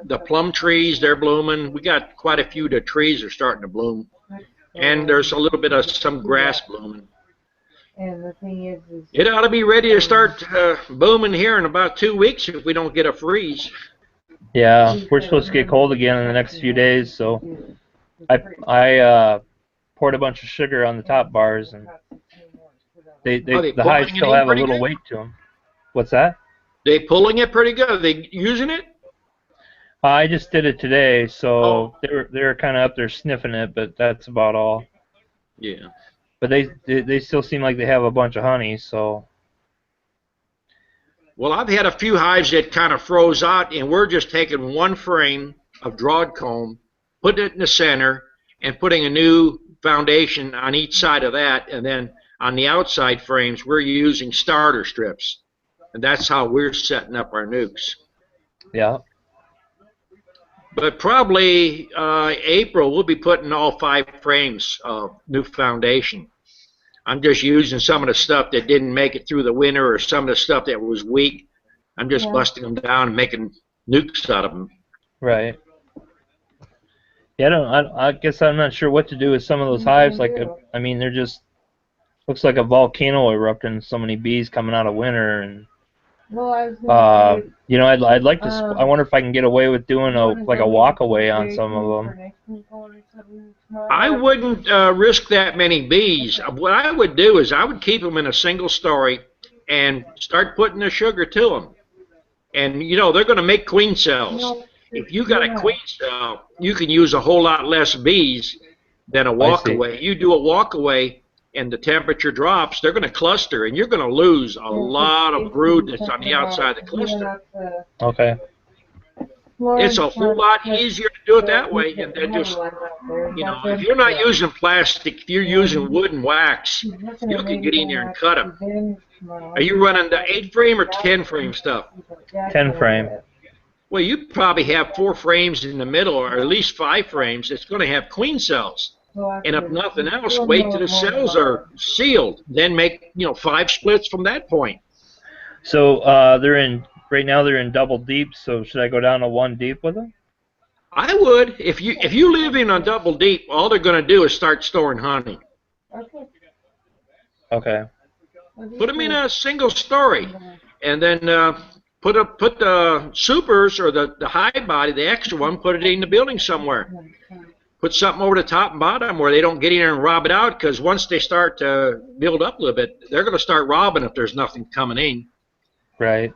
The plum trees, they're blooming. We got quite a few. The trees are starting to bloom, and there's a little bit of some grass blooming. And the thing is it ought to be ready to start booming here in about 2 weeks if we don't get a freeze. Yeah, we're supposed to get cold again in the next few days, so I poured a bunch of sugar on the top bars, and the hives still have a little weight to them. What's that? They pulling it pretty good. Are they using it? I just did it today, so they're kind of up there sniffing it, but that's about all. Yeah. But they still seem like they have a bunch of honey, so. Well, I've had a few hives that kind of froze out, and we're just taking one frame of drawed comb, putting it in the center, and putting a new foundation on each side of that, and then on the outside frames, we're using starter strips, and that's how we're setting up our nucs. Yeah. But probably April, we'll be putting all 5 frames of new foundation. I'm just using some of the stuff that didn't make it through the winter or some of the stuff that was weak. I'm just busting them down and making nucs out of them. Right. Yeah, I guess I'm not sure what to do with some of those hives. Like, I mean, they're just looks like a volcano erupting. So many bees coming out of winter, and you know, I'd like to. I wonder if I can get away with doing a walk away on some of them. I wouldn't risk that many bees. What I would do is I would keep them in a single story and start putting the sugar to them. And you know, they're going to make queen cells. If you got a queen cell, you can use a whole lot less bees than a walk away. You do a walk away and the temperature drops, they're going to cluster, and you're going to lose a lot of brood that's on the outside of the cluster. Okay. It's a whole lot easier to do it that way, and then just, you know, if you're not using plastic, if you're using wood and wax, you can get in there and cut them. Are you running the 8 frame or 10 frame stuff? 10 frame. Well, you probably have 4 frames in the middle, or at least 5 frames. It's going to have queen cells. And if nothing else, wait till the cells are sealed. Then make, you know, 5 splits from that point. So right now they're in double deep. So should I go down to 1 deep with them? I would. If you live in a double deep, all they're going to do is start storing honey. Okay. Put them in a single story, and then put the supers or the hive body, the extra one, put it in the building somewhere. Put something over the top and bottom where they don't get in there and rob it out, because once they start to build up a little bit, they're going to start robbing if there's nothing coming in. Right.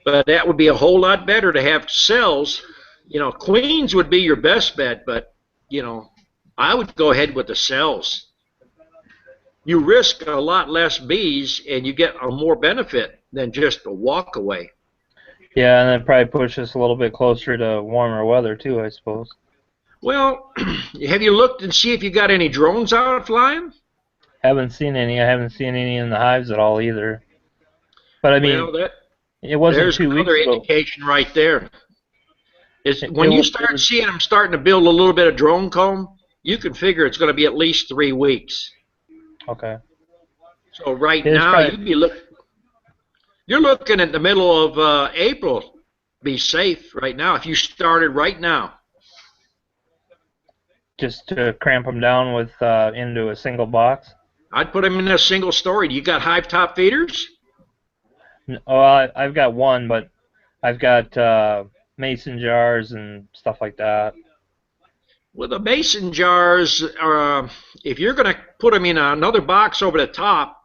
But that would be a whole lot better to have cells. You know, queens would be your best bet, but, you know, I would go ahead with the cells. You risk a lot less bees, and you get a more benefit than just a walk away. Yeah, and then probably push us a little bit closer to warmer weather too, I suppose. Well, have you looked and see if you got any drones out flying? Haven't seen any. I haven't seen any in the hives at all either. But I mean, Well, that it wasn't there's 2 weeks another ago. indication right there. Is It, when you it start was seeing them starting to build a little bit of drone comb, you can figure it's going to be at least 3 weeks. okay. So right It was now probably you're looking at the middle of April. Be safe right now if you started right now. just to cramp them down with into a single box. I'd put them in a single story. You got hive top feeders? Oh, I've got one, but I've got mason jars and stuff like that. Well, the mason jars, if you're going to put them in another box over the top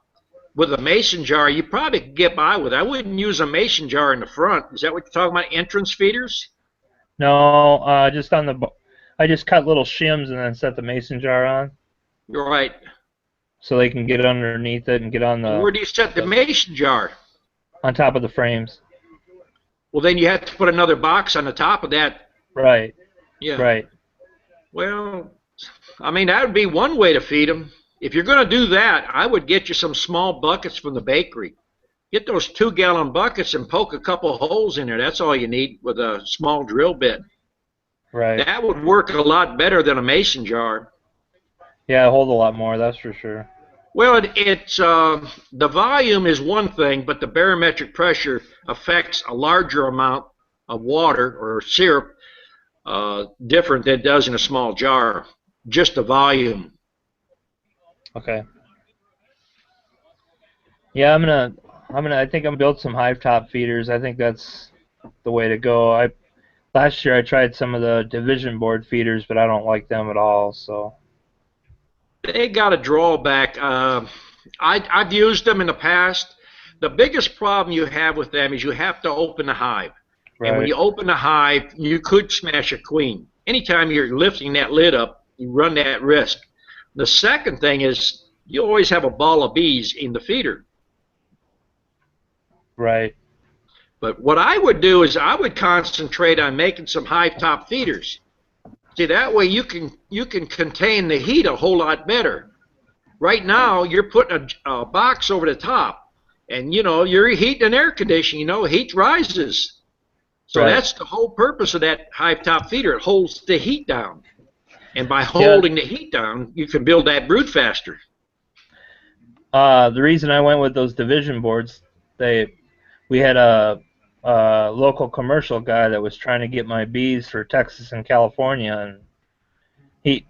with a mason jar, you probably could get by with it. I wouldn't use a mason jar in the front. Is that what you're talking about, entrance feeders? No, just on the. I just cut little shims and then set the mason jar on, You're right. so they can get underneath it and get on Well, where do you set the mason jar? on top of the frames. Well, then you have to put another box on the top of that. Right. Yeah. Right. Well, I mean, that would be one way to feed them. If you're going to do that, I would get you some small buckets from the bakery. Get those 2-gallon buckets and poke a couple holes in there. That's all you need with a small drill bit. Right. That would work a lot better than a mason jar. Yeah, hold a lot more. That's for sure. Well, it's the volume is one thing, but the barometric pressure affects a larger amount of water or syrup different than it does in a small jar. Just the volume. Okay. Yeah, I think I'm gonna build some hive top feeders. I think that's the way to go. Last year I tried some of the division board feeders, but I don't like them at all. So. They got a drawback. I've used them in the past. The biggest problem you have with them is you have to open the hive. And when Right. you open the hive, you could smash a queen. Anytime you're lifting that lid up, you run that risk. The second thing is you always have a ball of bees in the feeder. Right. But what I would do is I would concentrate on making some hive top feeders. See, that way you can contain the heat a whole lot better. Right now, you're putting a box over the top, and you're heating and air conditioning. Heat rises. So Right. that's the whole purpose of that hive top feeder. It holds the heat down, and by Yeah. holding the heat down, you can build that brood faster. The reason I went with those division boards, we had a local commercial guy that was trying to get my bees for Texas and California, and he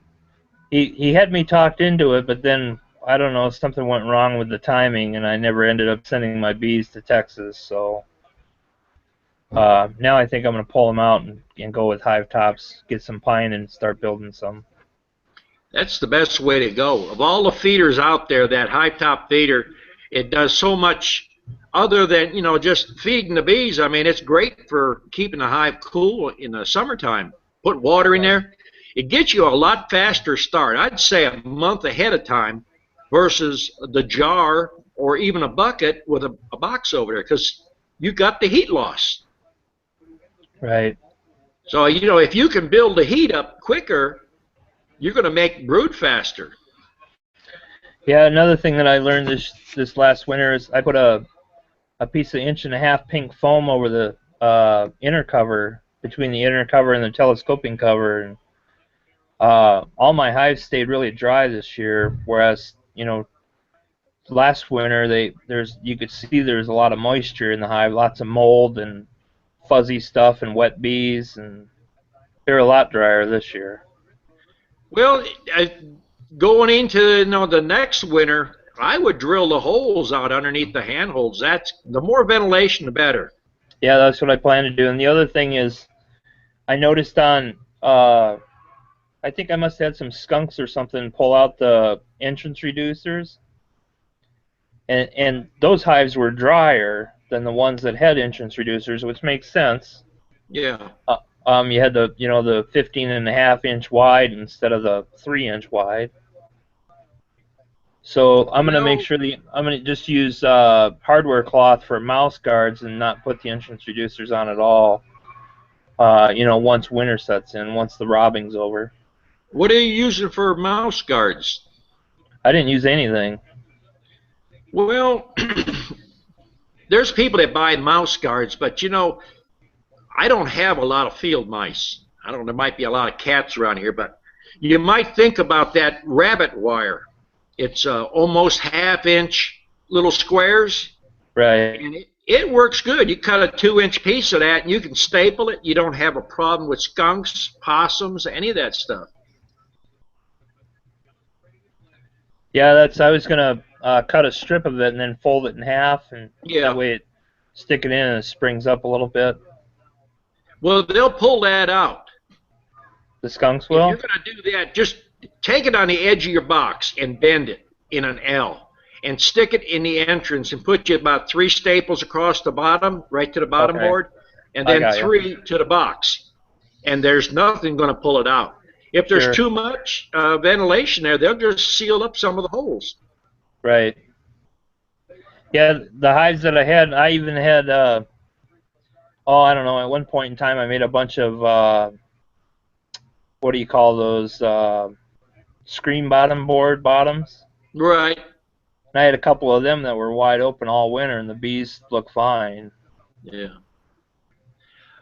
he had me talked into it, but then I don't know, something went wrong with the timing, and I never ended up sending my bees to Texas. So now I think I'm gonna pull them out and go with hive tops, get some pine, and start building some. That's the best way to go. Of all the feeders out there, that hive top feeder, it does so much other than just feeding the bees. I mean, it's great for keeping the hive cool in the summertime. Put water in there. It gets you a lot faster start. I'd say a month ahead of time versus the jar or even a bucket with a box over there because you got the heat loss. Right. So, if you can build the heat up quicker, you're going to make brood faster. Yeah, another thing that I learned this last winter is I put a piece of 1.5-inch pink foam over the inner cover, between the inner cover and the telescoping cover, and all my hives stayed really dry this year, whereas last winter you could see there's a lot of moisture in the hive, lots of mold and fuzzy stuff and wet bees, and they're a lot drier this year. Well, going into the next winter, I would drill the holes out underneath the handholds. That's the more ventilation, the better. Yeah, that's what I plan to do. And the other thing is, I noticed on I think I must have had some skunks or something pull out the entrance reducers, and those hives were drier than the ones that had entrance reducers, which makes sense. Yeah. You had the 15.5-inch wide instead of the 3-inch wide. So I'm gonna make Well, sure I'm gonna just use hardware cloth for mouse guards and not put the entrance reducers on at all. Once winter sets in, once the robbing's over. what are you using for mouse guards? I didn't use anything. Well, there's people that buy mouse guards, but I don't have a lot of field mice. I don't know, there might be a lot of cats around here, but you might think about that rabbit wire. It's almost half-inch little squares, Right. and it works good. You cut a 2-inch piece of that, and you can staple it. You don't have a problem with skunks, possums, any of that stuff. Yeah, I was gonna cut a strip of it and then fold it in half, and that Yeah. way stick it in and it springs up a little bit. Well, they'll pull that out. The skunks If will? you're going to do that, just take it on the edge of your box and bend it in an L and stick it in the entrance and put you about 3 staples across the bottom, right to the bottom Okay. board, and I then got you. 3 to the box. And there's nothing going to pull it out. If there's Sure. too much ventilation there, they'll just seal up some of the holes. Right. Yeah, the hives that I had, I even had, I don't know, at one point in time I made a bunch of, what do you call those, screen bottom board bottoms? Right. And I had a couple of them that were wide open all winter, and the bees look fine. Yeah.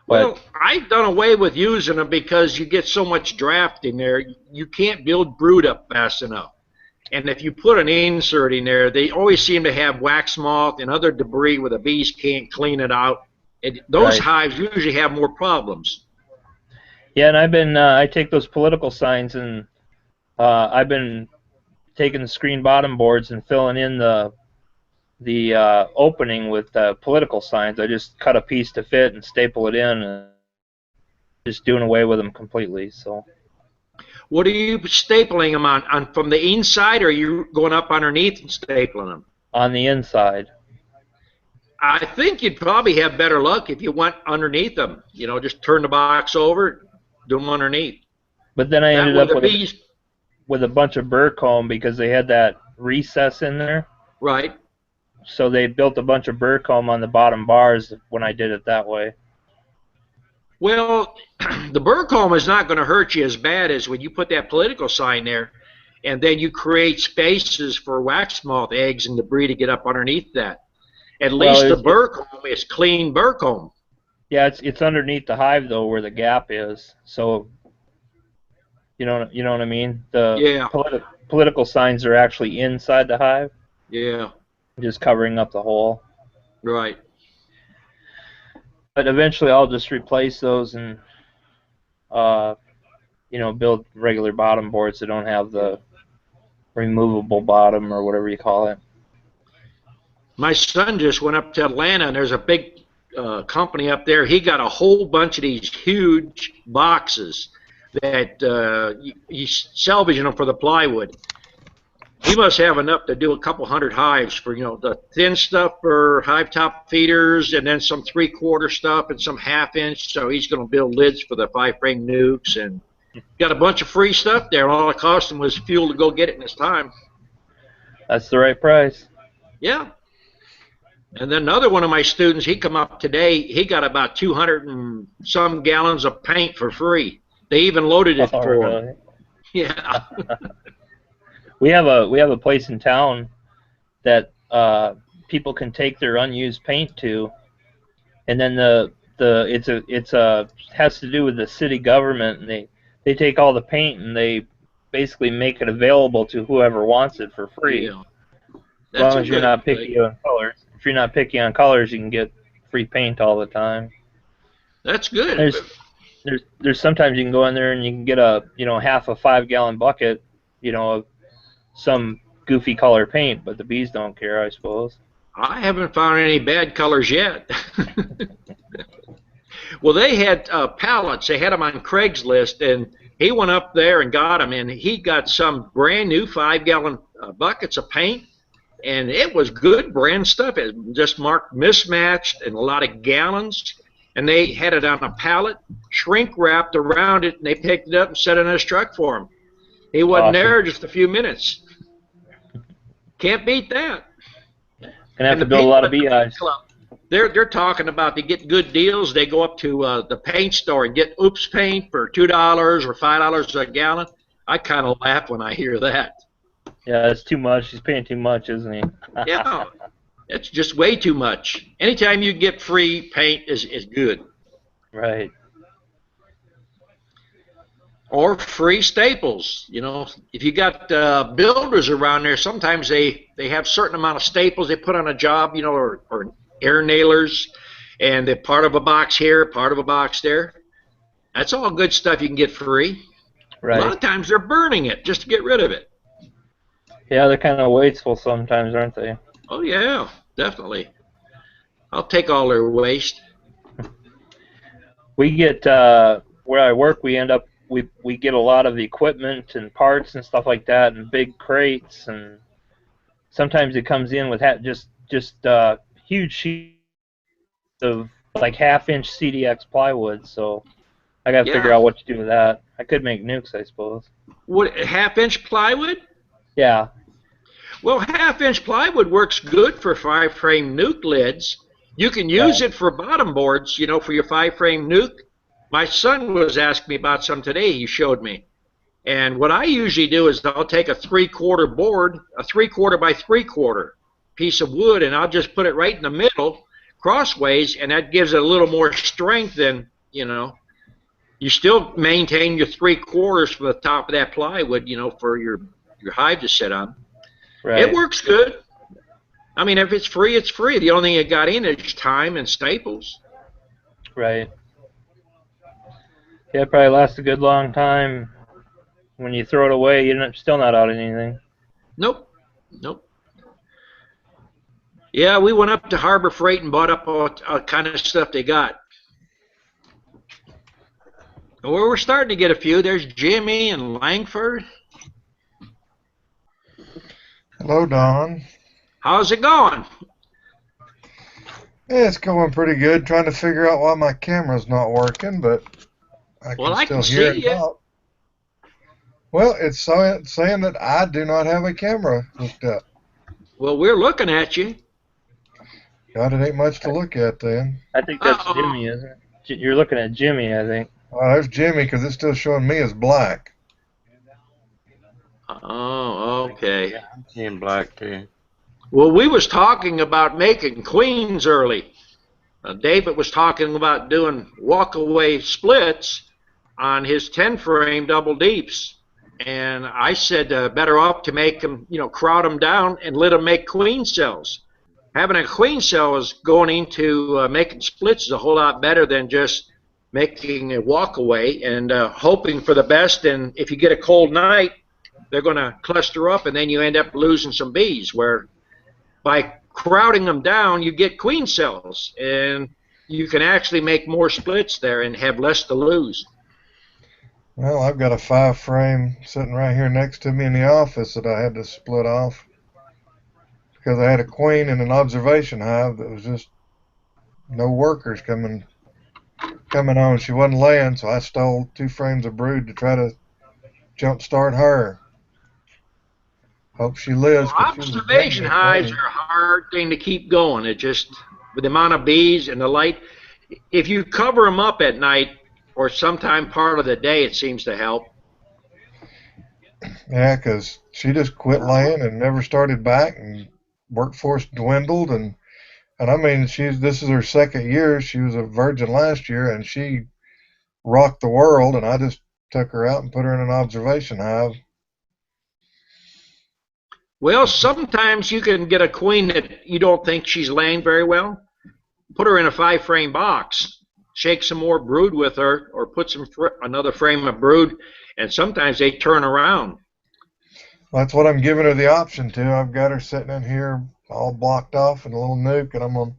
But, Well, I've done away with using them because you get so much draft in there, you can't build brood up fast enough. And if you put an insert in there, they always seem to have wax moth and other debris where the bees can't clean it out. And those Right. hives usually have more problems. yeah, and I take those political signs, and I've been taking the screen bottom boards and filling in the opening with political signs. I just cut a piece to fit and staple it in, and just doing away with them completely. So What are you stapling them on from the inside, or are you going up underneath and stapling them? on the inside. I think you'd probably have better luck if you went underneath them. Just turn the box over, do them underneath. But then I That ended way up the bees, with a bunch of burr comb because they had that recess in there. right. So they built a bunch of burr comb on the bottom bars when I did it that way. Well, the burr comb is not going to hurt you as bad as when you put that political sign there, and then you create spaces for wax moth eggs and debris to get up underneath that. At least the burr comb is clean burr comb. Yeah, it's underneath the hive though, where the gap is. So you know what I mean. The Yeah, political signs are actually inside the hive, yeah, just covering up the hole. right. But eventually, I'll just replace those and build regular bottom boards that don't have the removable bottom or whatever you call it. My son just went up to Atlanta, and there's a big company up there. He got a whole bunch of these huge boxes that he's salvaging them for the plywood. He must have enough to do a couple hundred hives for, the thin stuff for hive top feeders, and then some 3/4 stuff and some 1/2-inch. So he's going to build lids for the 5-frame nucs, and got a bunch of free stuff there. All it cost him was fuel to go get it in his time. That's the right price. Yeah. And then another one of my students, he come up today. He got about 200 and some gallons of paint for free. They even loaded it for him. Really? Yeah. We have a place in town that people can take their unused paint to, and then it's has to do with the city government, and they take all the paint and they basically make it available to whoever wants it for free. Yeah. As long as you're not picky on colors. If you're not picky on colors, you can get free paint all the time. That's good. There's sometimes you can go in there and you can get a half a 5-gallon bucket, of some goofy color paint, but the bees don't care, I suppose. I haven't found any bad colors yet. Well, they had pallets. They had them on Craigslist, and he went up there and got them, and he got some brand new 5-gallon buckets of paint, and it was good brand stuff. It just marked mismatched and a lot of gallons, and they had it on a pallet, shrink wrapped around it, and they picked it up and set it in his truck for him. He wasn't Awesome. there just a few minutes. Can't beat that. Gonna have And to the build a people lot of at the paint beehives. club, they're talking about they get good deals. They go up to the paint store and get Oops paint for $2 or $5 a gallon. I kind of laugh when I hear that. Yeah, it's too much. He's paying too much, isn't he? Yeah, it's just way too much. Anytime you get free paint is good. Right. Or free staples. You know, if you got builders around there, sometimes they have certain amount of staples they put on a job, you know, or air nailers, and they're part of a box here, part of a box there. That's all good stuff you can get free. A lot Right. of times they're burning it just to get rid of it. Yeah, they're kind of wasteful sometimes, aren't they? Oh yeah, definitely. I'll take all their waste. We get where I work. We end up we get a lot of equipment and parts and stuff like that, and big crates, and sometimes it comes in with just huge sheets of like half-inch CDX plywood. So I got to figure Yeah. out what to do with that. I could make nukes, I suppose. What, half-inch plywood? Yeah. Well, half-inch plywood works good for five-frame nuke lids. You can Yeah. use it for bottom boards, you know, for your five-frame nuke. My son was asking me about some today. He showed me. And what I usually do is I'll take a three-quarter board, a three-quarter by three-quarter piece of wood, and I'll just put it right in the middle, crossways, and that gives it a little more strength than, you know. You still maintain your three-quarters for the top of that plywood, you know, for your hive to sit on. It Right. works good. I mean, if it's free, it's free. The only thing it got in is time and staples. Right. Yeah, it probably lasts a good long time. When you throw it away, you're still not out of anything. Nope. Nope. Yeah, we went up to Harbor Freight and bought up all kind of stuff they got. Well, we're starting to get a few. There's Jimmy and Langford. Hello, Don. How's it going? Yeah, it's going pretty good. Trying to figure out why my camera's not working, but I Well, can I still can hear see and you. talk. Well, it's saying that I do not have a camera hooked up. Well, we're looking at you. God, it ain't much to look at then. I think that's Uh-oh. Jimmy, isn't it? You're looking at Jimmy, I think. Oh, there's Jimmy because it's still showing me as black. Oh, okay. Yeah, I'm seeing black too. Well, we was talking about making queens early. David was talking about doing walk-away splits on his 10-frame double deeps. And I said better off to make them, you know, crowd them down and let them make queen cells. Having a queen cell is going into making splits is a whole lot better than just making a walk-away and hoping for the best. And if you get a cold night, they're going to cluster up and then you end up losing some bees, where by crowding them down, you get queen cells, and you can actually make more splits there and have less to lose. Well, I've got a 5-frame sitting right here next to me in the office that I had to split off because I had a queen in an observation hive that was just no workers coming on. She wasn't laying, so I stole 2 frames of brood to try to jumpstart her. Hope she lives Well, because she was a great observation big hives queen. are a hard thing to keep going. It just, with the amount of bees and the light, if you cover them up at night or sometime part of the day, it seems to help. Yeah, because she just quit laying and never started back, and workforce dwindled, and I mean this is her second year. She was a virgin last year, and she rocked the world. And I just took her out and put her in an observation hive. Well, sometimes you can get a queen that you don't think she's laying very well. Put her in a 5-frame box, shake some more brood with her, or put another frame of brood, and sometimes they turn around. That's what I'm giving her the option to. I've got her sitting in here all blocked off in a little nuke, and I'm gonna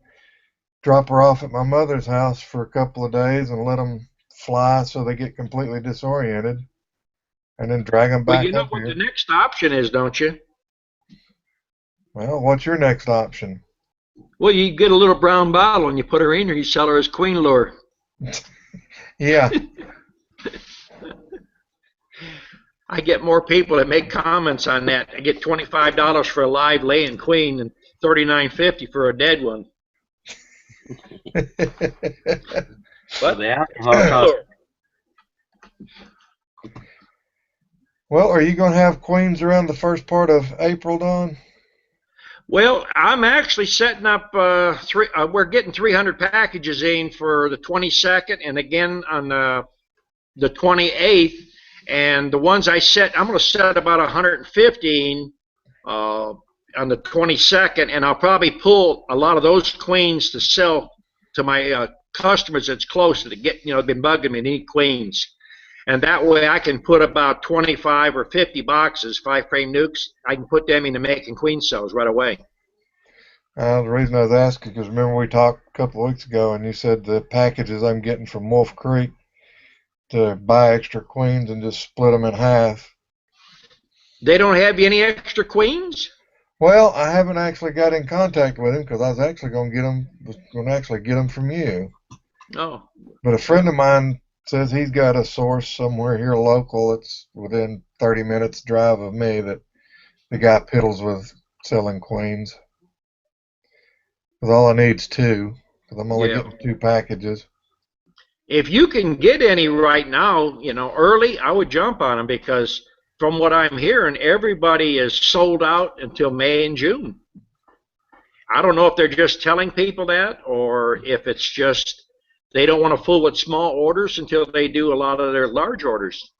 drop her off at my mother's house for a couple of days and let them fly so they get completely disoriented, and then drag them Well, back you know up what here. the next option is, don't you? Well, what's your next option? Well, you get a little brown bottle and you put her in, or you sell her as queen lure. Yeah. I get more people that make comments on that. I get $25 for a live laying queen and $39.50 for a dead one. Well, the alcohol cost. Well, are you going to have queens around the first part of April, Don? Well, I'm actually setting up we're getting 300 packages in for the 22nd and again on the 28th. And the ones I'm going to set about 115 on the 22nd, and I'll probably pull a lot of those queens to sell to my customers that's close to get, been bugging me, need queens. And that way I can put about 25 or 50 boxes, 5-frame nucs. I can put them into making queen cells right away. The reason I was asking because remember we talked a couple of weeks ago and you said the packages I'm getting from Wolf Creek to buy extra queens and just split them in half. They don't have any extra queens? Well, I haven't actually got in contact with him because I was actually going to get them from you. Oh. But a friend of mine says he's got a source somewhere here local. It's within 30 minutes drive of me that the guy piddles with selling queens. Because all I need is 2. Because I'm only getting 2 packages. If you can get any right now, early, I would jump on them because from what I'm hearing, everybody is sold out until May and June. I don't know if they're just telling people that or if it's just they don't want to fool with small orders until they do a lot of their large orders.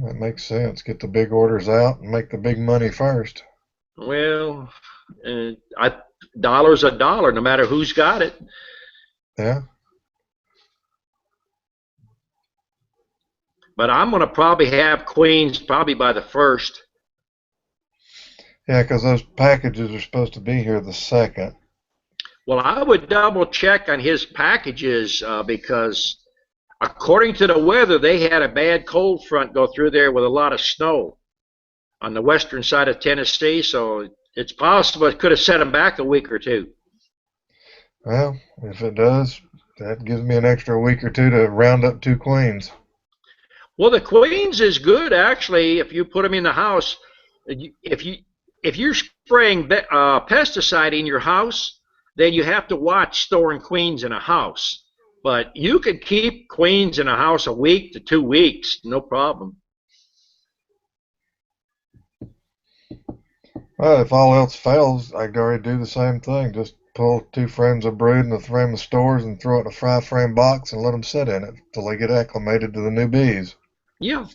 That makes sense. Get the big orders out and make the big money first. Well, dollar's a dollar, no matter who's got it. Yeah. But I'm going to probably have queens probably by the 1st. Yeah, because those packages are supposed to be here the 2nd. Well, I would double check on his packages because according to the weather, they had a bad cold front go through there with a lot of snow on the western side of Tennessee, so it's possible it could have set them back a week or 2. Well, if it does, that gives me an extra week or 2 to round up 2 queens. Well, the queens is good actually if you put them in the house. If you're spraying pesticide in your house, then you have to watch storing queens in a house. But you could keep queens in a house a week to 2 weeks, no problem. Well, if all else fails, I could already do the same thing. Just pull 2 frames of brood and a frame of stores and throw it in a 5-frame box and let them sit in it till they get acclimated to the new bees. Yeah.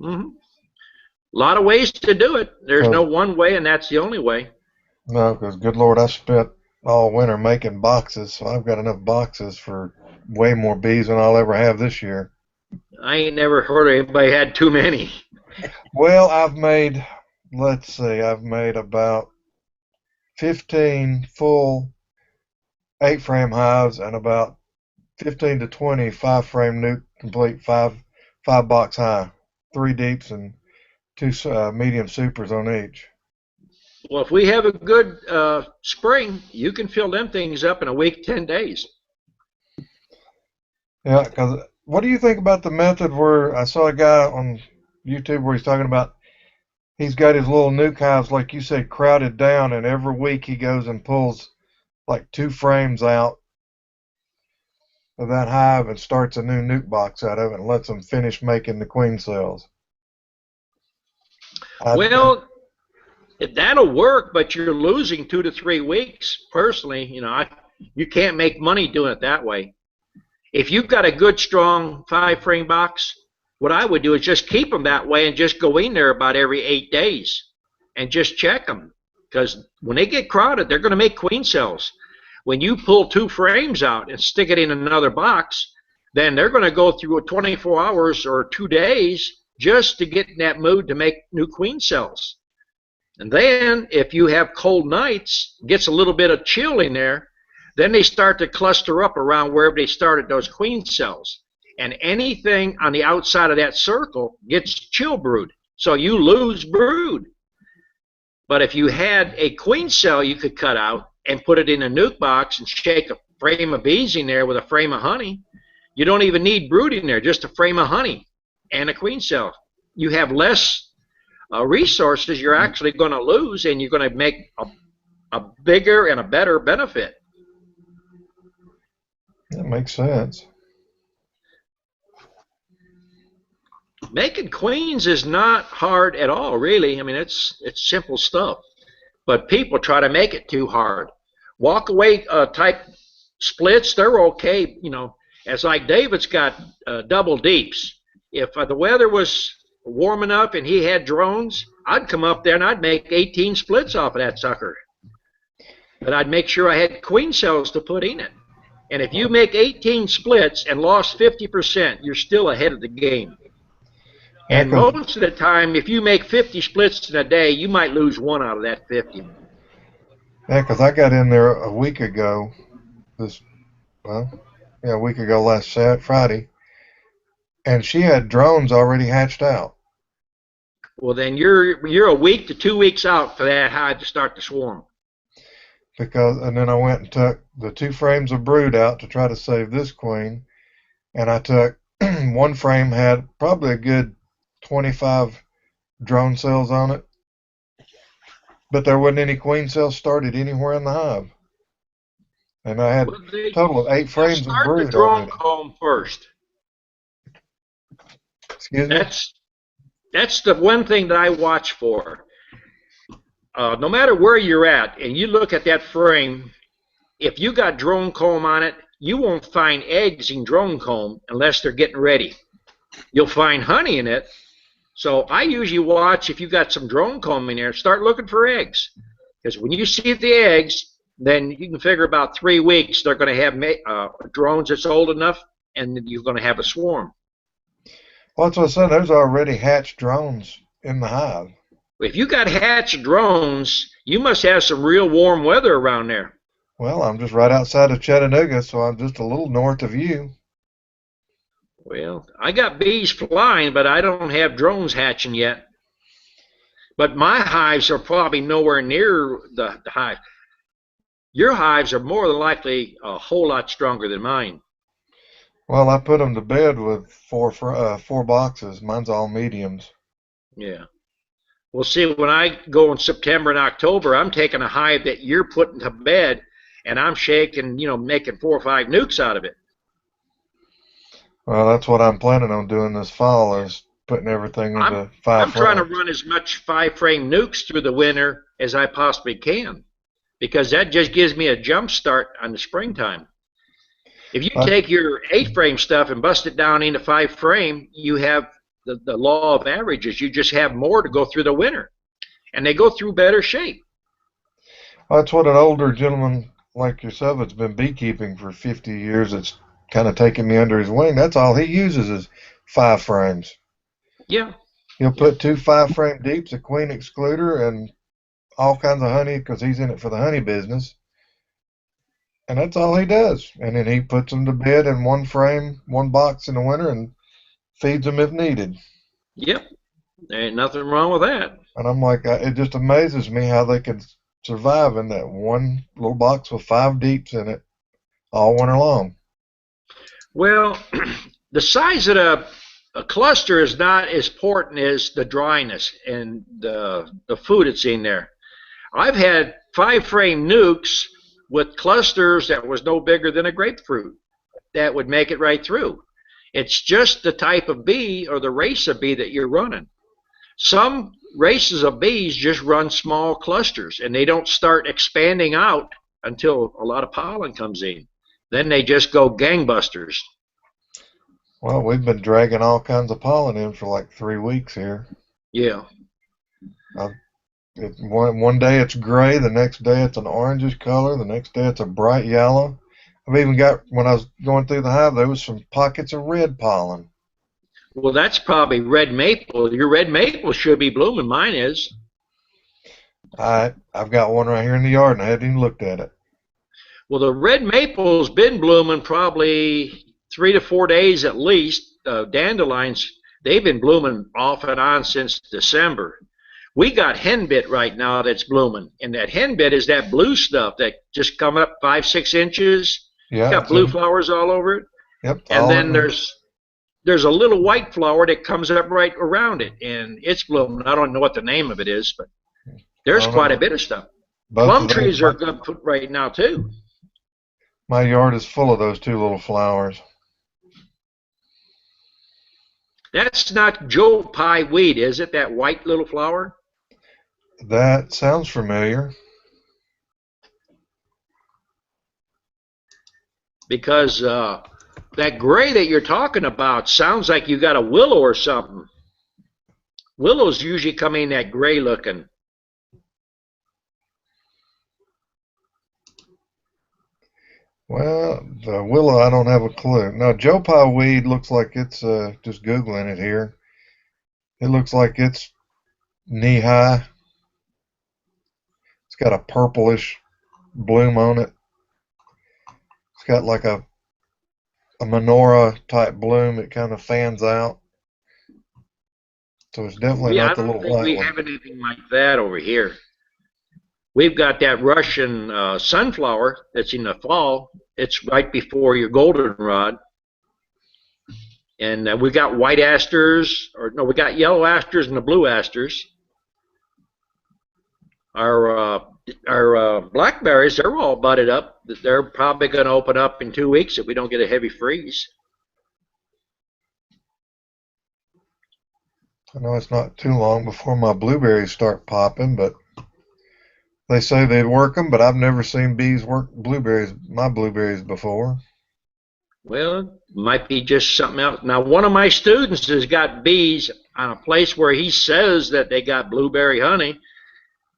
Mm-hmm. A lot of ways to do it. There's no one way, and that's the only way. No, because good Lord, I spent all winter making boxes, so I've got enough boxes for way more bees than I'll ever have this year. I ain't never heard of anybody had too many. Well, I've made about 15 full 8-frame hives and about 15 to 20 5-frame nuke complete 5-box high, 3 deeps and 2 medium supers on each. Well, if we have a good spring, you can fill them things up in a week, 10 days. Yeah, because what do you think about the method where I saw a guy on YouTube where he's talking about he's got his little nuke hives, like you said, crowded down, and every week he goes and pulls like 2 frames out of that hive and starts a new nuke box out of it and lets them finish making the queen cells. Well, that'll work, but you're losing 2 to 3 weeks. Personally, you can't make money doing it that way. If you've got a good, strong 5-frame box, what I would do is just keep them that way and just go in there about every 8 days and just check them. Because when they get crowded, they're going to make queen cells. When you pull 2 frames out and stick it in another box, then they're going to go through 24 hours or 2 days just to get in that mood to make new queen cells. And then if you have cold nights, gets a little bit of chill in there, then they start to cluster up around wherever they started those queen cells. And anything on the outside of that circle gets chill brood. So you lose brood. But if you had a queen cell you could cut out and put it in a nuke box and shake a frame of bees in there with a frame of honey, you don't even need brood in there, just a frame of honey and a queen cell. you have less resources you're actually going to lose, and you're going to make a bigger and a better benefit. That makes sense. Making queens is not hard at all, really. I mean, it's simple stuff. But people try to make it too hard. Walk away type splits, they're okay. You know, as like David's got double deeps. If the weather was warm enough and he had drones, I'd come up there and I'd make 18 splits off of that sucker. But I'd make sure I had queen cells to put in it. And if you make 18 splits and lost 50%, you're still ahead of the game. And most of the time, if you make 50 splits in a day, you might lose one out of that 50. Yeah, because I got in there a week ago, a week ago last Friday, and she had drones already hatched out. Well, then you're a week to 2 weeks out for that hive to start to swarm. And then I went and took the 2 frames of brood out to try to save this queen, and I took one frame had probably a good 25 drone cells on it, but there wasn't any queen cells started anywhere in the hive. And I had a total of 8 frames of brood. Start the drone comb first. Excuse me? That's the one thing that I watch for. No matter where you're at, and you look at that frame, if you got drone comb on it, you won't find eggs in drone comb unless they're getting ready. You'll find honey in it. So I usually watch if you got some drone comb in there, start looking for eggs. Because when you see the eggs, then you can figure about 3 weeks they're going to have drones that's old enough, and you're going to have a swarm. Well, that's what I said. There's already hatched drones in the hive. If you got hatched drones, you must have some real warm weather around there. Well, I'm just right outside of Chattanooga, so I'm just a little north of you. Well, I got bees flying, but I don't have drones hatching yet. But my hives are probably nowhere near the hive. Your hives are more than likely a whole lot stronger than mine. Well, I put them to bed with 4 boxes. Mine's all mediums. Yeah. Well, see, when I go in September and October, I'm taking a hive that you're putting to bed, and I'm shaking, making 4 or 5 nucs out of it. Well, that's what I'm planning on doing this fall, is putting everything into 5 frames. I'm trying to run as much 5-frame nucs through the winter as I possibly can, because that just gives me a jump start on the springtime. If you take your 8-frame stuff and bust it down into 5-frame, you have the law of averages. You just have more to go through the winter, and they go through better shape. Well, that's what an older gentleman like yourself that's been beekeeping for 50 years, that's kind of taking me under his wing. That's all he uses is 5 frames. Yeah. He'll put 2 5-frame deeps, a queen excluder, and all kinds of honey, because he's in it for the honey business. And that's all he does. And then he puts them to bed in 1 frame, 1 box in the winter, and feeds them if needed. Yep. There ain't nothing wrong with that. And I'm like, it just amazes me how they can survive in that 1 little box with 5 deeps in it all winter long. Well, the size of the cluster is not as important as the dryness and the food that's in there. I've had 5-frame nucs with clusters that was no bigger than a grapefruit that would make it right through. It's just the type of bee or the race of bee that you're running. Some races of bees just run small clusters, and they don't start expanding out until a lot of pollen comes in. Then they just go gangbusters. Well, we've been dragging all kinds of pollen in for like 3 weeks here. Yeah. One day it's gray, the next day it's an orangish color, the next day it's a bright yellow. I've even got, when I was going through the hive, there was some pockets of red pollen. Well, that's probably red maple. Your red maple should be blooming. Mine is. I've got one right here in the yard, and I haven't even looked at it. Well, the red maple's been blooming probably 3 to 4 days at least. Dandelions, they've been blooming off and on since December. We got henbit right now that's blooming, and that henbit is that blue stuff that just come up 5-6 inches. Yeah, got blue flowers all over it. Yep. And then there's there's a little white flower that comes up right around it, and it's blooming. I don't know what the name of it is, but there's quite a bit of stuff. Plum trees are good right now too. My yard is full of those two little flowers. That's not Joe Pye weed, is it? That white little flower? That sounds familiar. Because that gray that you're talking about sounds like you got a willow or something. Willows usually come in that gray looking. Well, the willow, I don't have a clue. No, Joe Pye weed looks like it's, just Googling it here. It looks like it's knee high. It's got a purplish bloom on it. It's got like a menorah type bloom. It kind of fans out. So it's definitely not the little white one. I don't think we have anything like that over here. We've got that Russian sunflower that's in the fall. It's right before your goldenrod. And we got white asters, or no, we got yellow asters and the blue asters. Our blackberries, they're all budded up. They're probably going to open up in 2 weeks if we don't get a heavy freeze. I know it's not too long before my blueberries start popping, but they say they work them, but I've never seen bees work my blueberries before. Well, it might be just something else. Now, one of my students has got bees on a place where he says that they got blueberry honey,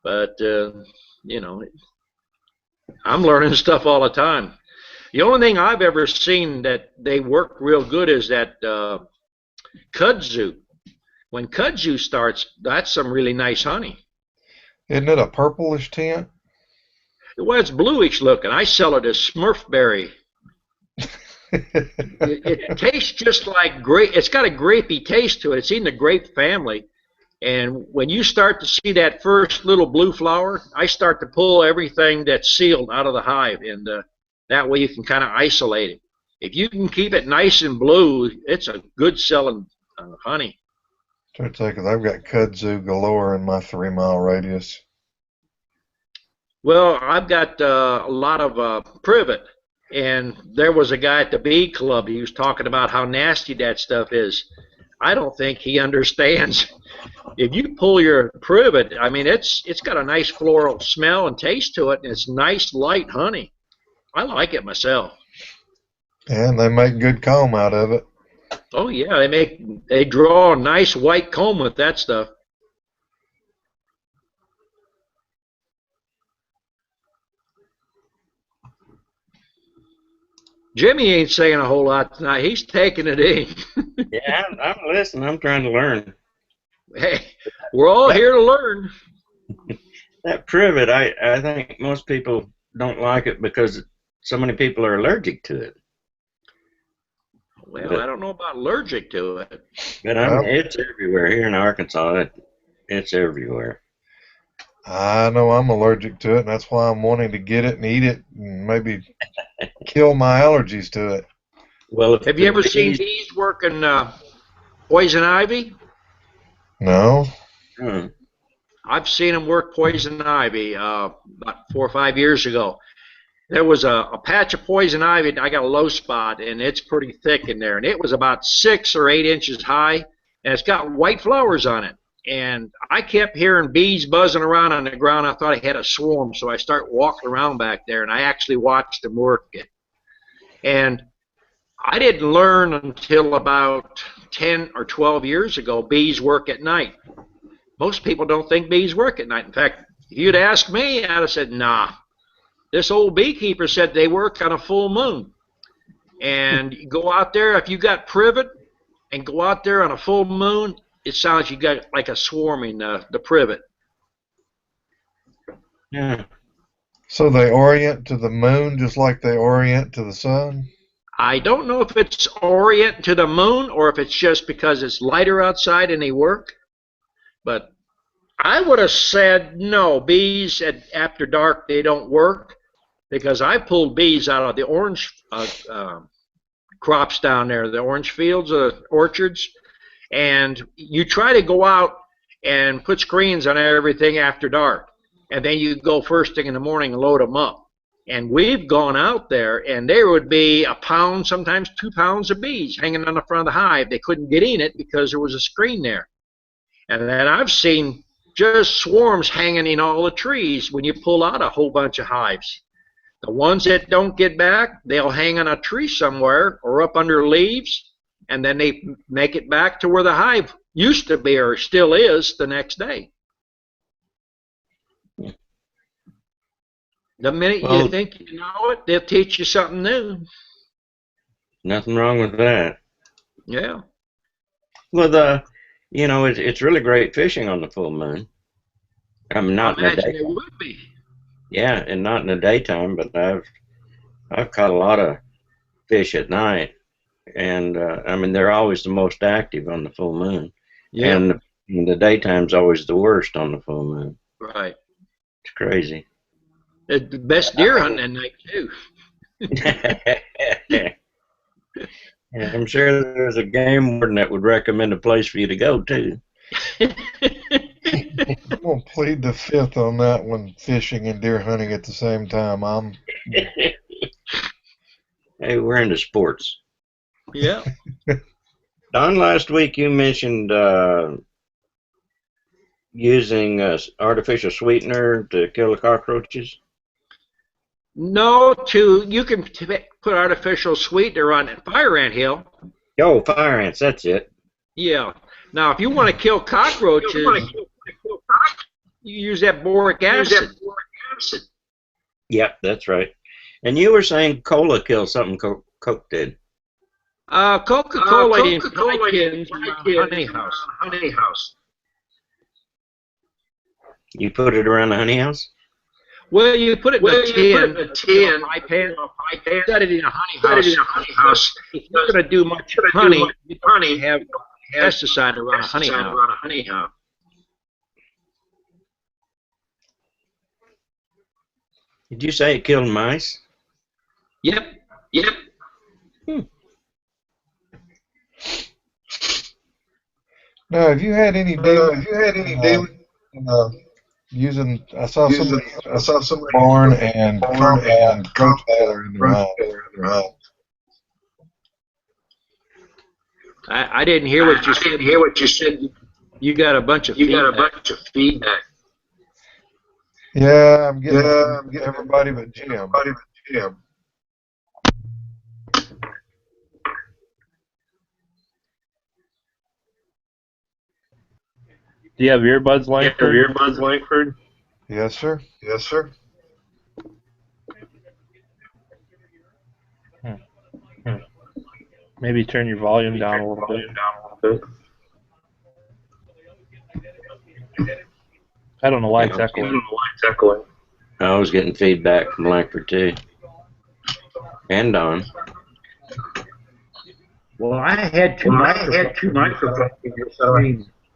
but, you know, I'm learning stuff all the time. The only thing I've ever seen that they work real good is that kudzu. When kudzu starts, that's some really nice honey. Isn't it a purplish tint? Well, it's bluish looking. I sell it as Smurfberry. It tastes just like grape. It's got a grapey taste to it. It's in the grape family. And when you start to see that first little blue flower, I start to pull everything that's sealed out of the hive, and that way you can kind of isolate it. If you can keep it nice and blue, it's a good selling honey. I've got kudzu galore in my 3-mile radius. Well, I've got a lot of privet, and there was a guy at the bee club. He was talking about how nasty that stuff is. I don't think he understands. If you pull your privet, I mean, it's got a nice floral smell and taste to it, and it's nice light honey. I like it myself. And they make good comb out of it. Oh yeah, they draw a nice white comb with that stuff. Jimmy ain't saying a whole lot tonight. He's taking it in. Yeah, I'm listening. I'm trying to learn. Hey, we're all here to learn. That privet, I think most people don't like it because so many people are allergic to it. Well, I don't know about allergic to it. But it's everywhere here in Arkansas. It's everywhere. I know I'm allergic to it, and that's why I'm wanting to get it and eat it and maybe kill my allergies to it. Well, have you ever seen bees working poison ivy? No. I've seen them work poison ivy about 4 or 5 years ago. There was a patch of poison ivy. I got a low spot, and it's pretty thick in there. And it was about 6 or 8 inches high, and it's got white flowers on it. And I kept hearing bees buzzing around on the ground. I thought I had a swarm, so I started walking around back there, and I actually watched them work it. And I didn't learn until about 10 or 12 years ago bees work at night. Most people don't think bees work at night. In fact, if you'd asked me, I'd have said, nah. This old beekeeper said they work on a full moon. And you go out there, if you got privet, and go out there on a full moon, it sounds you got like a swarming the privet. Yeah. So they orient to the moon just like they orient to the sun? I don't know if it's orient to the moon or if it's just because it's lighter outside and they work. But I would have said no, bees after dark, they don't work, because I pulled bees out of the orange crops down there, the orange fields, orchards, and you try to go out and put screens on everything after dark, and then you go first thing in the morning and load them up. And we've gone out there, and there would be a pound, sometimes 2 pounds of bees hanging on the front of the hive. They couldn't get in it because there was a screen there. And then I've seen just swarms hanging in all the trees when you pull out a whole bunch of hives. The ones that don't get back, they'll hang on a tree somewhere or up under leaves, and then they make it back to where the hive used to be or still is the next day. The minute you think you know it, they'll teach you something new. Nothing wrong with that. Yeah. Well, you know, it's really great fishing on the full moon. I mean, not in the daytime. It would be. Yeah, and not in the daytime, but I've caught a lot of fish at night, and I mean, they're always the most active on the full moon. Yeah. And the daytime's always the worst on the full moon. Right. It's crazy. The best deer hunting at night too. And I'm sure there's a game warden that would recommend a place for you to go too. I'm gonna plead the fifth on that one, fishing and deer hunting at the same time. Hey, we're into sports. Yeah. Don, last week you mentioned using artificial sweetener to kill the cockroaches. No, you can put artificial sweetener on fire ant hill. Oh, fire ants, that's it. Yeah. Now, if you want to kill cockroaches, you use that boric acid. Yep, that's right. And you were saying cola kills something Coke did. Coca-Cola in honey house. You put it around the honey house? Well, you put it in a tin, pie pan, set it in a honey house. If you're going to do much honey, you don't have pesticide around a honey house. Did you say it killed mice? Yep. Now, have you had any daily using? I saw somebody barn and coach together in their house. I didn't hear what you said. You got a bunch of feedback. Yeah, I'm getting everybody but Jim. Do you have earbuds, Langford? Yes, sir. Maybe turn your volume down a little bit. I don't know why it's echoing. I was getting feedback from Langford too. And Don. Well, I had two microphones in your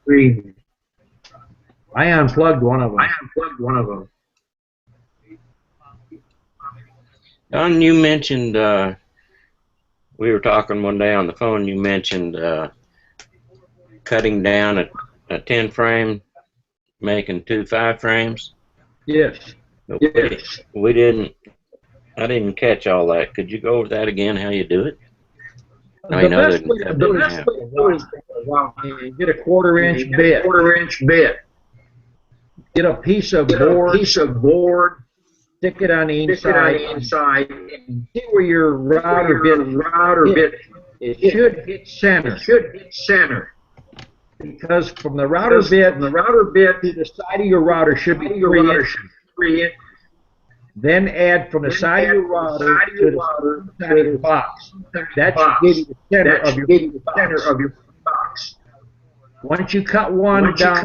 screen. I unplugged one of them. Don, you mentioned, we were talking one day on the phone, you mentioned cutting down a 10 frame, making 2 5 frames. Yes. I didn't catch all that. Could you go over that again, how you do it? The best way to do it is get a quarter-inch bit. Get a piece of board, stick it on the inside, and see where your router bit. It should hit center. Because from the router bit to the side of your router should be 3 inches. Then add from the side of your router to the side of your box. That should give you the center of your box. Once you cut one down,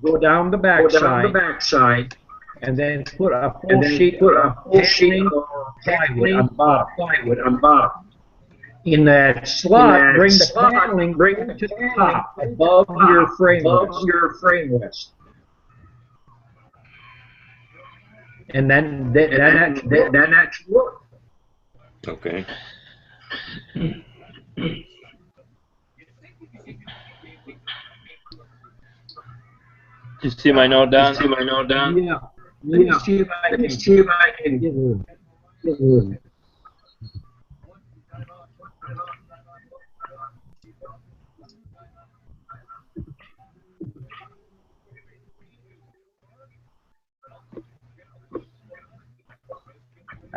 go down the backside, and then put a full sheet of plywood on bottom. In that slot, bring the paneling to the top, above your frame rest. And then that should work. Okay. Did you see my note, Don? See my note down? Yeah. Let me see if I can get it.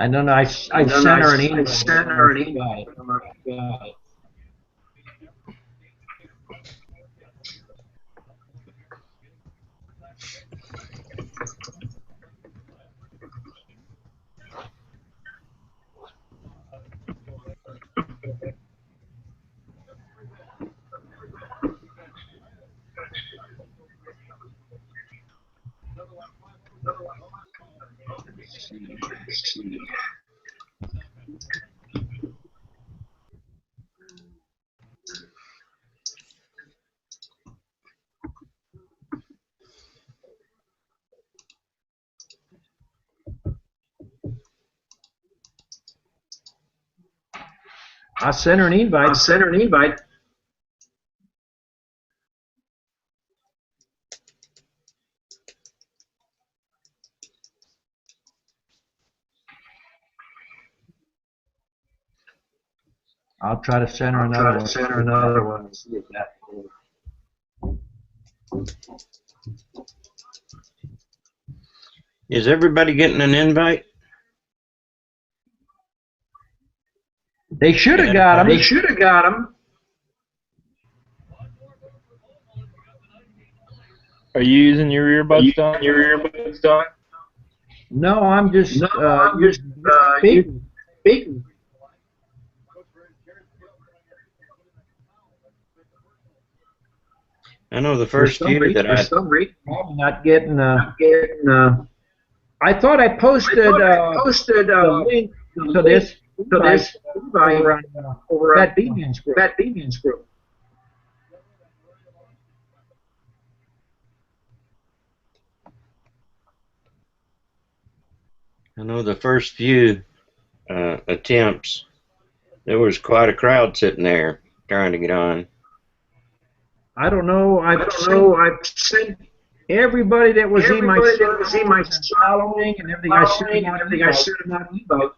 I don't know. I sent her an email. I sent her an email. I sent her an invite. I'll try to send her another one. And see if that. Is everybody getting an invite? They should have got them. Are you using your earbuds, Don? No, I'm just speaking. I know the first year that I probably not getting. I thought I posted the link to this over at Beekeeping group. know the first few attempts, there was quite a crowd sitting there trying to get on. I don't know. I've sent everybody that was in my following and everything. I sent them out an email.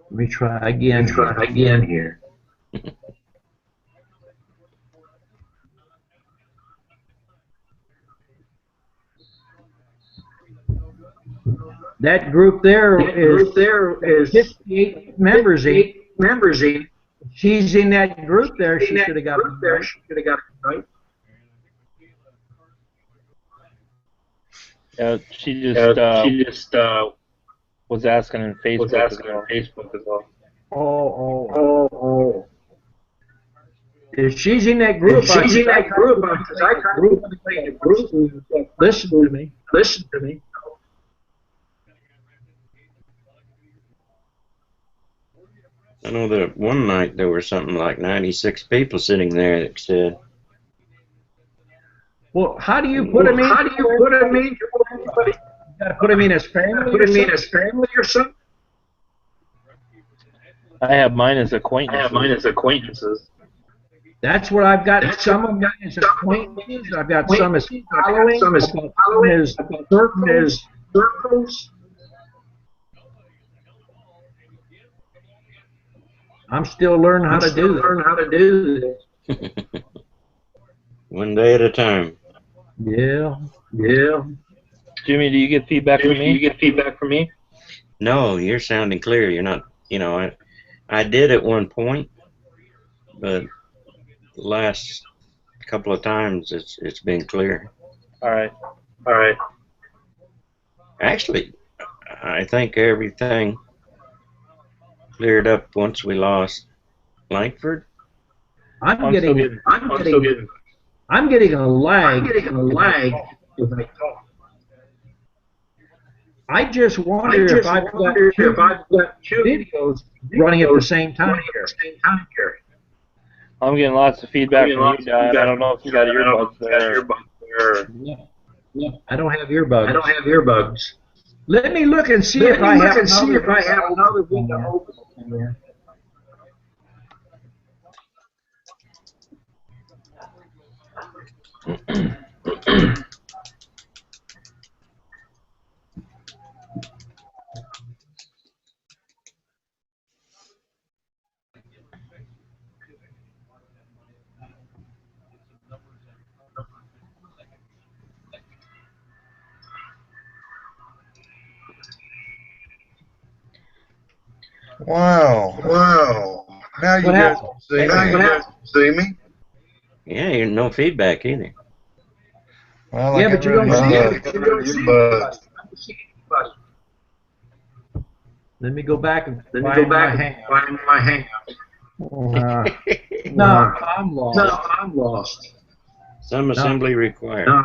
Let me try again here. That group there is 58 members in. She's in that group there. She should have got it right. Yeah, she just was asking in Facebook as well. Oh. If she's in that group, I listen to me. I know that one night there were something like 96 people sitting there that said, well, how do you put them in? You got to put them in as family or something? I have mine as acquaintances. That's what I've got. Some of them as acquaintances. I've got some as following. Some as circles. I'm still learning how to do this. one day at a time. Yeah. Jimmy, do you get feedback from me? No, you're sounding clear. You're not, I did at one point, but the last couple of times it's been clear. All right. Actually, I think everything cleared up once we lost Langford. I'm getting a lag as I talk. I just wonder if I've got two videos running at the same time here. I'm getting lots of feedback from you, Don. I don't know if you got earbuds there. No, no, I don't have earbuds. Let me look and see if I have another window open there. Wow. Wow. Now you guys can see me. Yeah, you're no feedback either. Well, Yeah, but you don't see it. Earbuds. Let me go back and find my hangout. No, I'm lost. Some assembly required. No.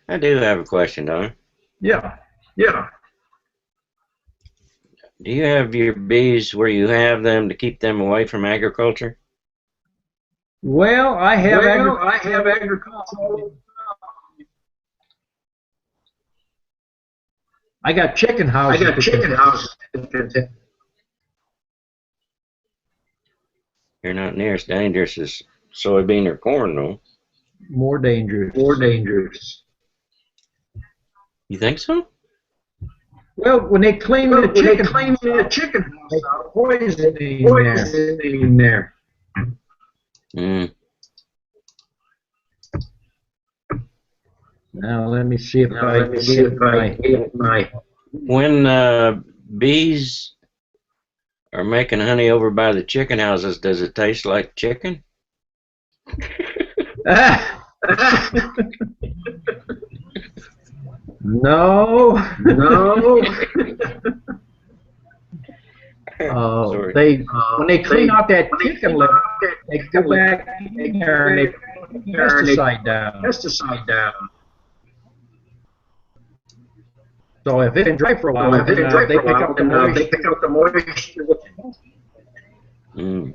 I do have a question, Don. Yeah. Do you have your bees where you have them to keep them away from agriculture? Well, I have agriculture. I got chicken houses. You're not near as dangerous as soybean or corn, though. More dangerous. You think so? Well, when they clean the chicken house, they put poison in there. Mm. Now let me see if I get my. When bees are making honey over by the chicken houses, does it taste like chicken? No. When they clean out that chicken litter, they go back in there and they put pesticide down. So if it's been dry for a while, they pick up the moisture. Mm.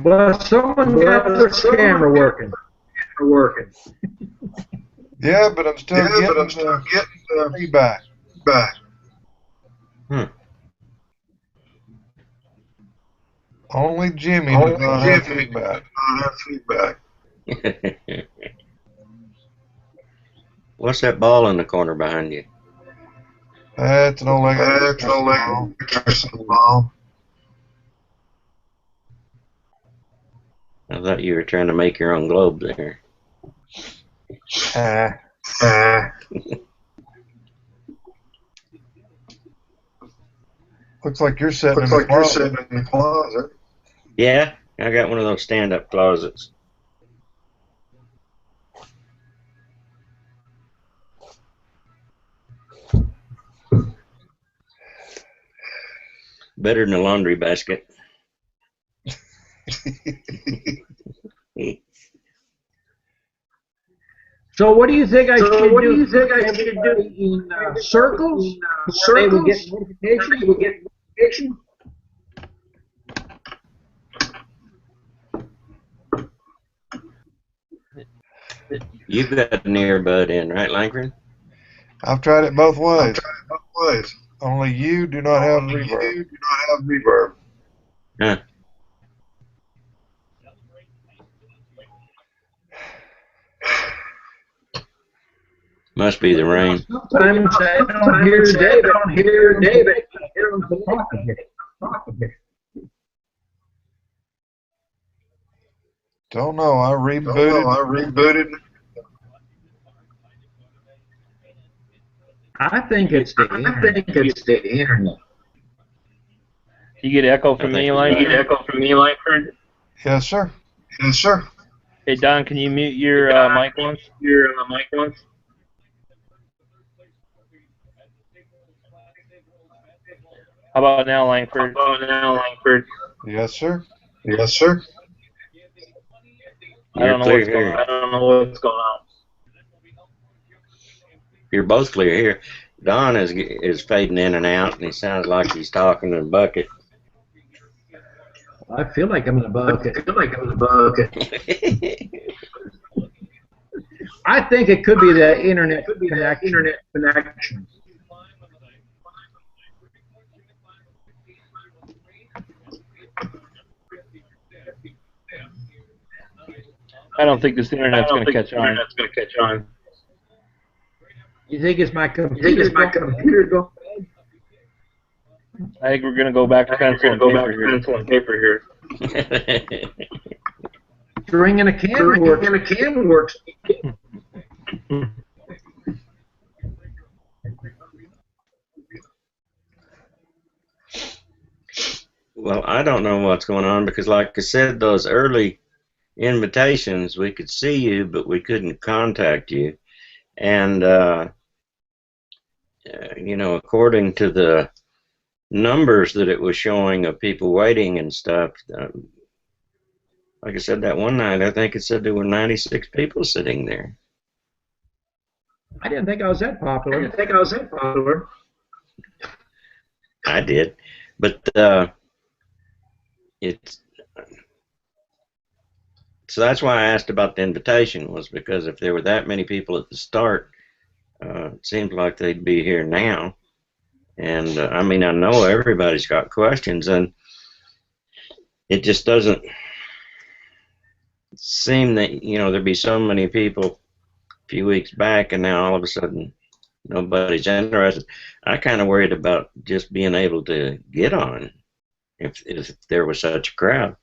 But someone got their camera working. Yeah, but I'm still getting feedback. Only Jimmy does not have feedback. What's that ball in the corner behind you? That's an old ball. I thought you were trying to make your own globe there. Looks like you're sitting in the closet. Yeah, I got one of those stand-up closets. Better than a laundry basket. So what do you think I should do in circles? They will get notification. You've got an earbud in, right, Langford? I've tried it both ways. Only you do not have reverb. Huh. Must be the rain. Sometimes I don't hear David. Don't know. I rebooted. I think it's the internet. You get echo from me, Langford? Yes, sir. Hey, Don, can you mute your mic once? How about now, Langford? Yes, sir. Yes, sir. I don't know You're what's clear going here. on. I don't know what's going on. You're both clear here. Don is fading in and out, and he sounds like he's talking to a bucket. I feel like I'm in a bucket. I think it could be the internet connection. I don't think this internet's going to catch on. You think it's my computer? Going? I think we're going to go back to pencil and paper here. String in a can works. Well, I don't know what's going on because, like I said, those early invitations, we could see you, but we couldn't contact you. And, you know, according to the numbers that it was showing of people waiting and stuff, like I said, that one night, I think it said there were 96 people sitting there. I didn't think I was that popular. I did. But it's... So that's why I asked about the invitation, was because if there were that many people at the start, it seems like they'd be here now. And I mean, I know everybody's got questions, and it just doesn't seem that, you know, there'd be so many people a few weeks back, and now all of a sudden nobody's interested. I kind of worried about just being able to get on if there was such a crowd.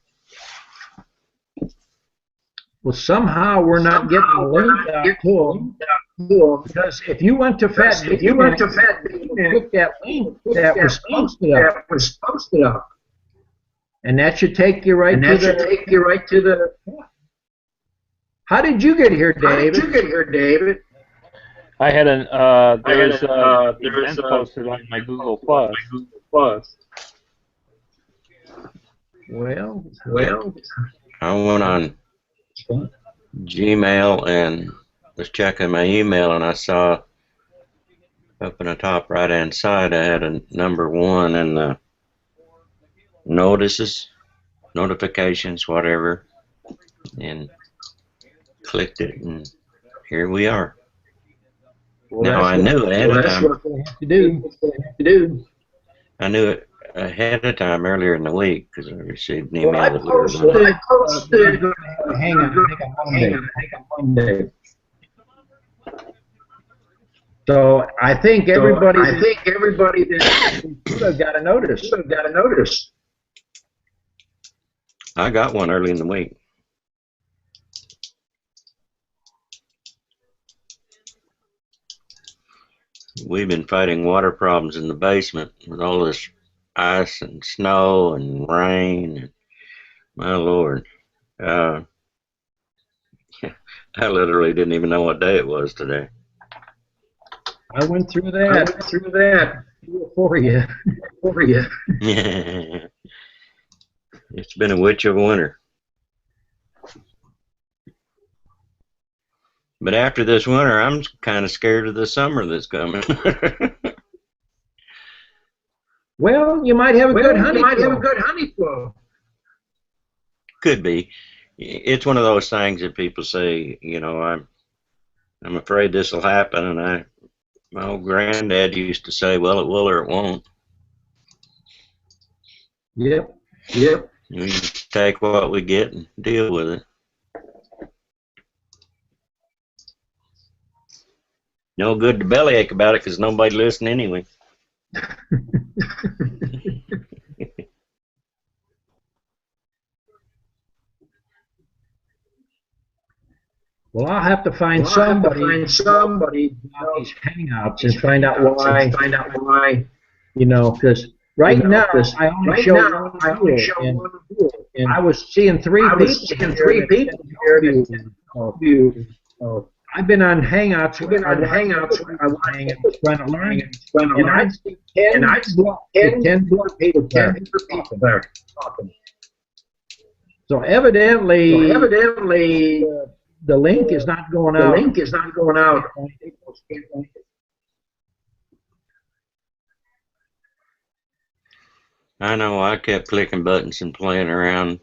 Well, somehow we're not getting the link out to them. Because if you went to Fat Beekeeping, click that link that was posted up. And that should take you right to the. How did you get here, David? I had an there was event posted on my Google Plus. Well, I went on Gmail and was checking my email, and I saw up in the top right hand side I had a number 1 in the notifications, whatever, and clicked it, and here we are. well, Now I knew ahead of time. What we have to do. I knew it ahead of time earlier in the week because I received an email Well, I that we were posted. going Hang on, I think on Monday. So I think everybody that should have got a notice. I got one early in the week. We've been fighting water problems in the basement with all this ice and snow and rain. And, my Lord. I literally didn't even know what day it was today. I went through that. For you. It's been a witch of a winter. But after this winter, I'm kind of scared of the summer that's coming. Well, you might have a good honey flow. Could be. It's one of those things that people say, you know, I'm afraid this will happen, and my old granddad used to say, well, it will or it won't. Yep. We just take what we get and deal with it. No good to bellyache about it because nobody listened anyway. Well, I'll have to find somebody about these hangouts and find out why. You know, because right now I only show one view, and I was seeing three people. I've been on Hangouts. I watch Hangouts trying to learn. And I see 10 people talking. So evidently, the link is not going out. I know I kept clicking buttons and playing around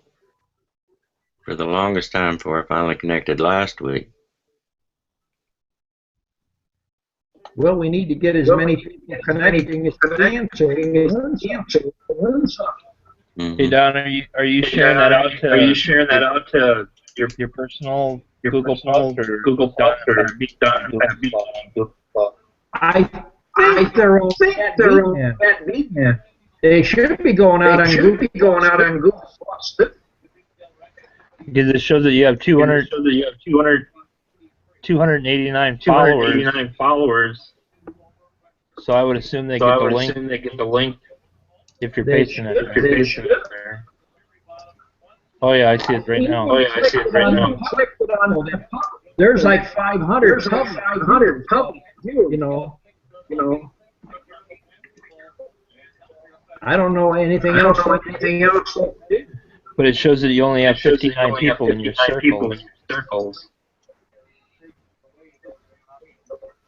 for the longest time before I finally connected last week. Well, we need to get as many people connecting as we can so we can learn something. Hey Don, are you sharing that out to? Are you sharing that out to your personal Google Plus or I think they're on that Beekeeping. They should be going out on Google Plus. Because it shows that you have 289 followers. So I would assume they get the link. If you're pasting it there. Oh yeah, I see it right now. There's like 500 public, you know. I don't know anything else. But it shows that you only have 59 people in your circles.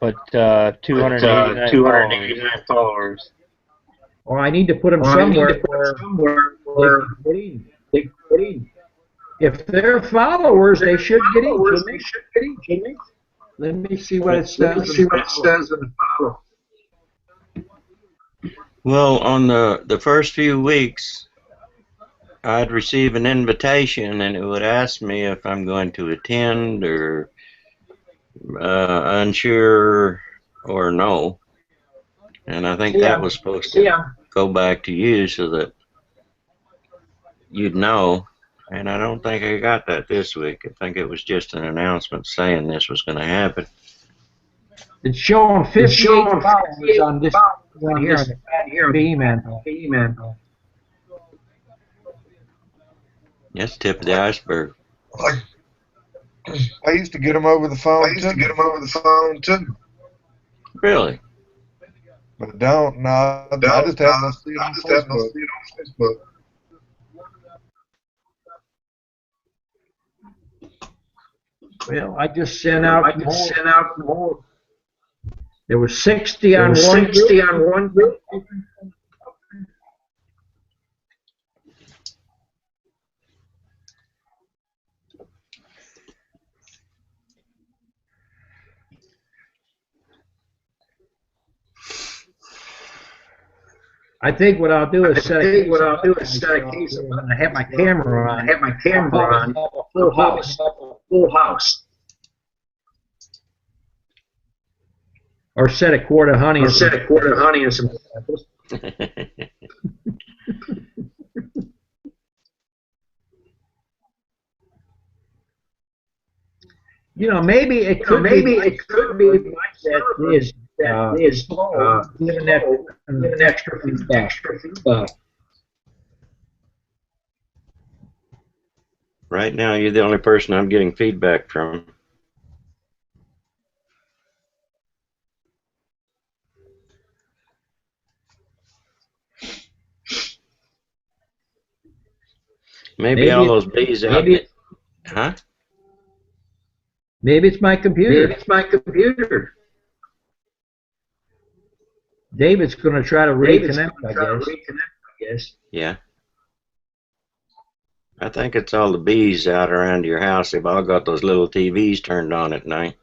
But 289 followers. Well, I need to put them somewhere where they get in. If they're followers, they should get in. Let me see what it says. Well, on the first few weeks, I'd receive an invitation, and it would ask me if I'm going to attend or unsure or no. And I think that was supposed to go back to you so that you'd know. And I don't think I got that this week. I think it was just an announcement saying this was going to happen. It's showing 58 followers on this one here on the Beekeeping. That's the tip of the iceberg. I used to get them over the phone too. Really? But I don't. No, I just have to see it on Facebook. Well, I just sent out more. There was 60 on one group. I think what I'll do is set a case of I have my camera on. A full house. Or set a quart of honey. And some. You know, maybe it could be that is giving an extra feedback. Right now, you're the only person I'm getting feedback from. Maybe all those bees out there. Huh? Maybe it's my computer. David's going to try to reconnect, I guess. Yeah. I think it's all the bees out around your house. They've all got those little TVs turned on at night.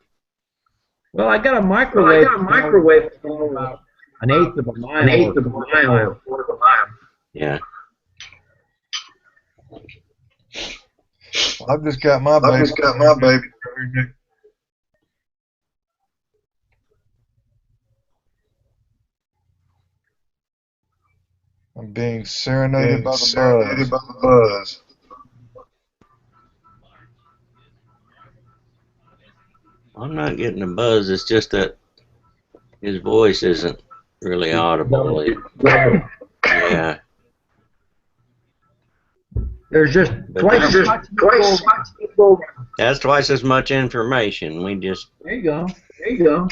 Well, I got a microwave. About an eighth of a mile. Yeah. I've just got my baby. I'm being serenaded by the buzz. I'm not getting a buzz. It's just that his voice isn't really audible. Yeah. There's just twice as much That's twice as much information. We just. There you go. There you go.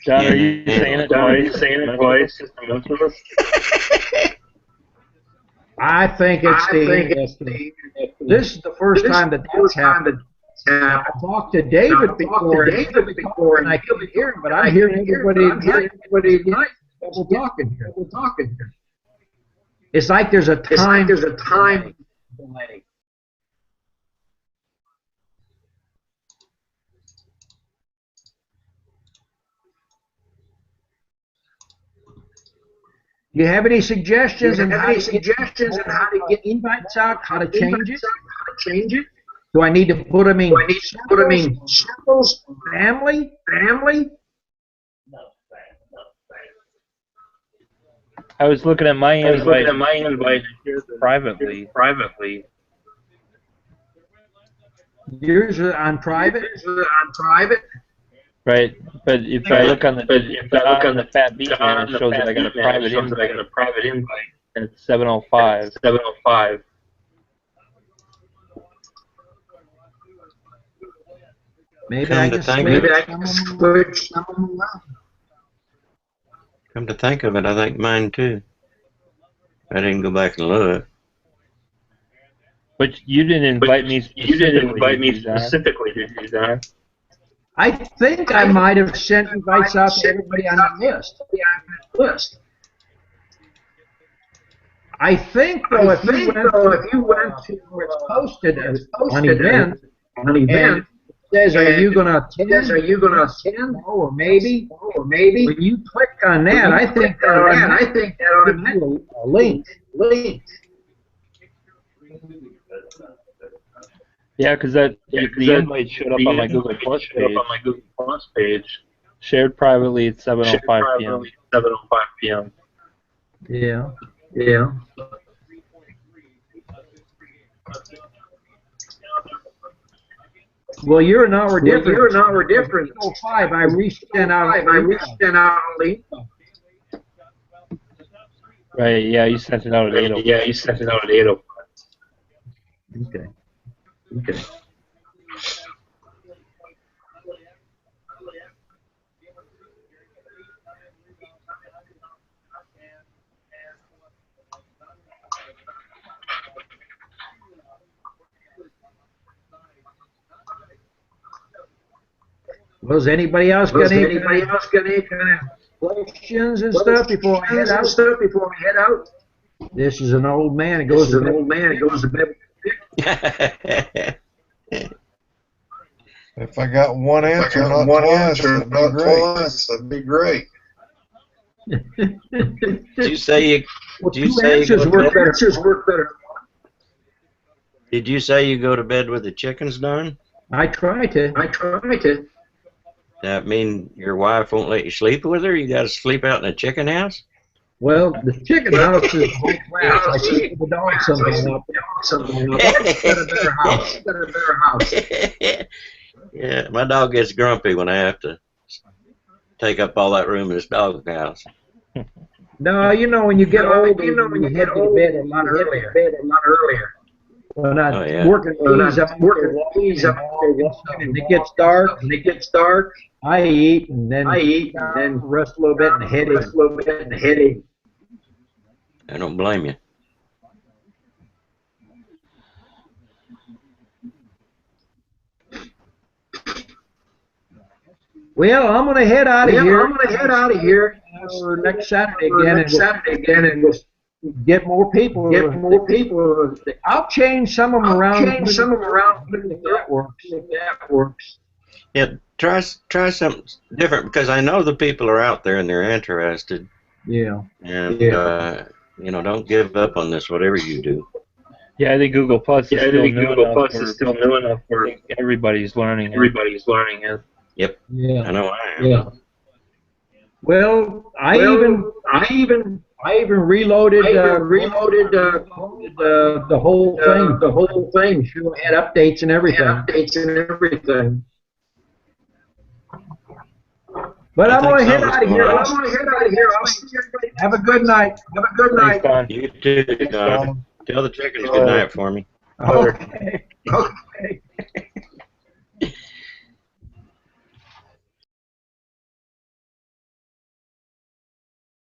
John, are you saying it John, are twice? you saying it twice? I think it's the this is the first time that that's happened. I talked to David before, and I couldn't hear him, but I'm hearing everybody tonight. Double talking here. It's like there's a time delay. Do you have any suggestions on how to get invites out? How to change it? Do I need to put them in circles? Family? I was looking at my invite privately. Yours are on private? Right, but if I look on the Fat Beak man, it shows that I got a private invite. And it's 7:05. Maybe I can switch some of them around. Come to think of it, I think mine too. I didn't go back and look. But you didn't invite me specifically, did you, John? I think I might have sent invites out to everybody on the list. I think though, if you went to where it's posted as an event, and it says, "Are you going to attend?" No, or maybe. When you click on that, I think that give you a link. Yeah, because the invite showed up on my Google Plus page. Shared privately at 7:05 p.m. Yeah. Well, you're an hour different. 05, I resent out a link. Right, yeah, you sent it out at 8:05. Okay. Was anybody else got any kind of questions and stuff before I head out? This is an old man. It goes to bed. If I got one answer, not twice, that'd be great. Did you say answers work better. Did you say you go to bed with the chickens done? I try to. That mean your wife won't let you sleep with her? You got to sleep out in a chicken house? Well, the chicken house is whole class. I sleep with the dog sometimes. I've got a better house. Yeah, my dog gets grumpy when I have to take up all that room in his dog house. No, you know when you get older, you head to bed a lot earlier. When I'm working bees, and it gets dark. I eat and then rest a little bit and headache. I don't blame you. Well, I'm gonna head out of here. For next Saturday again, and we'll get more people. I'll change some of them around. If that works. Yeah, try something different because I know the people are out there and they're interested. Yeah. And don't give up on this, whatever you do. Yeah, I think Google Plus is still new enough for everybody's learning. It. Yep. Yeah. I know I am. Yeah. Well, I even reloaded the whole thing. Sure, had updates and everything. But I'm going to head out of here. Have a good night. Thanks, Don. You too, Don. Tell the chickens good night for me. Okay.